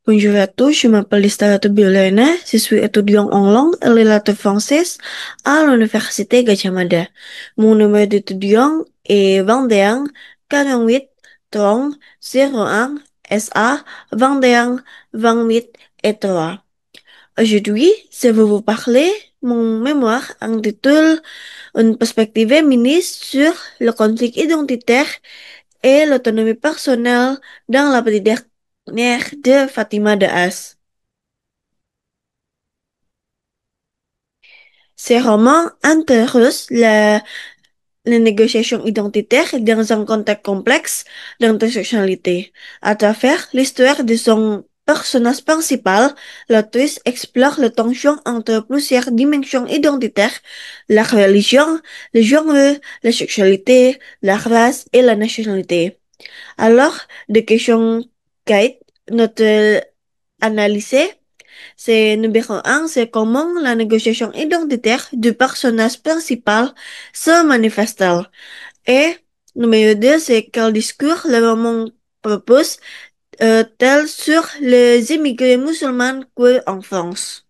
Bonjour à tous, je m'appelle Listarato Biolena, je suis étudiant en langue et littérature française à l'Université Gadjah Mada. Mon numéro d'étudiant est 21 48 30 01 SA 21 28 et 3. Aujourd'hui, je vais vous parler mon mémoire intitulé Une perspective féministe sur le conflit identitaire et l'autonomie personnelle dans la petite dernière de Fatima Daas. Ces romans intéressent les négociations identitaires dans un contexte complexe d'intersectionnalité. À travers l'histoire de son personnage principal, l'autrice explore les tensions entre plusieurs dimensions identitaires, la religion, le genre, la sexualité, la race et la nationalité. Alors, des questions guide notre analyse. C'est numéro un, c'est comment la négociation identitaire du personnage principal se manifeste. Et numéro deux, c'est quel discours le roman propose tel sur les immigrés musulmans queer en France.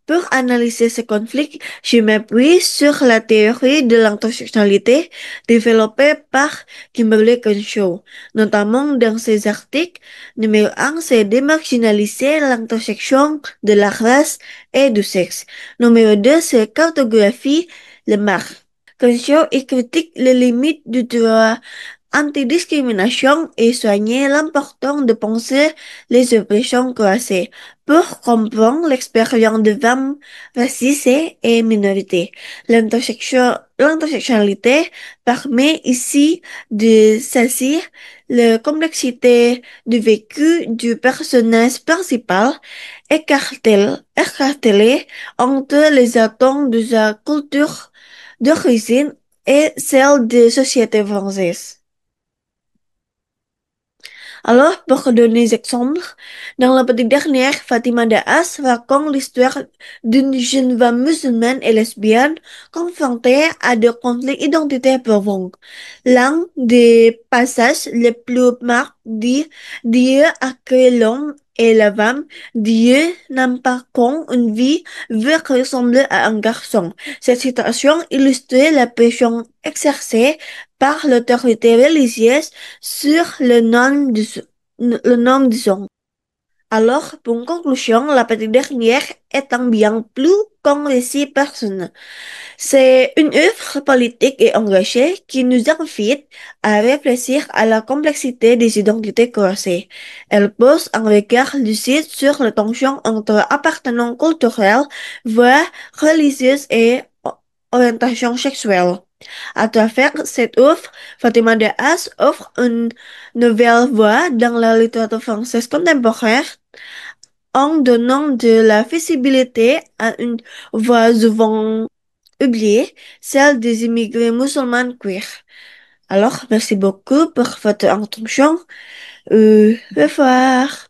Pour analyser ce conflit, je m'appuie sur la théorie de l'intersectionnalité développée par Kimberly Crenshaw, notamment dans ses articles. Numéro un, c'est démarginaliser l'intersection de la race et du sexe. Numéro 2, c'est cartographie le marque. Crenshaw y critique les limites du droit antidiscrimination et soigner l'importance de penser les oppressions classées pour comprendre l'expérience de femmes racisées et minorités. L'intersectionnalité permet ici de saisir la complexité du vécu du personnage principal écartelé entre les attentes de sa culture d'origine et celle de société française. Alors, pour donner des exemples, dans la petite dernière, Fatima Daas raconte l'histoire d'une jeune femme musulmane et lesbienne confrontée à des conflits identitaires profonds. L'un des passages les plus marquants dit Dieu a créé l'homme et la femme. Dieu n'a pas qu'une une vie veut ressembler à un garçon. Cette citation illustre la pression exercée par l'autorité religieuse sur le nom du genre. Alors, pour conclusion, la petite dernière est un bien plus qu'un récit personnel. C'est une œuvre politique et engagée qui nous invite à réfléchir à la complexité des identités croisées. Elle pose un regard lucide sur les tensions entre appartenance culturelle, voix religieuse et orientation sexuelle. À travers cette œuvre, Fatima Daas offre une nouvelle voie dans la littérature française contemporaine en donnant de la visibilité à une voix souvent oubliée, celle des immigrés musulmans queer. Alors, merci beaucoup pour votre attention. Au revoir.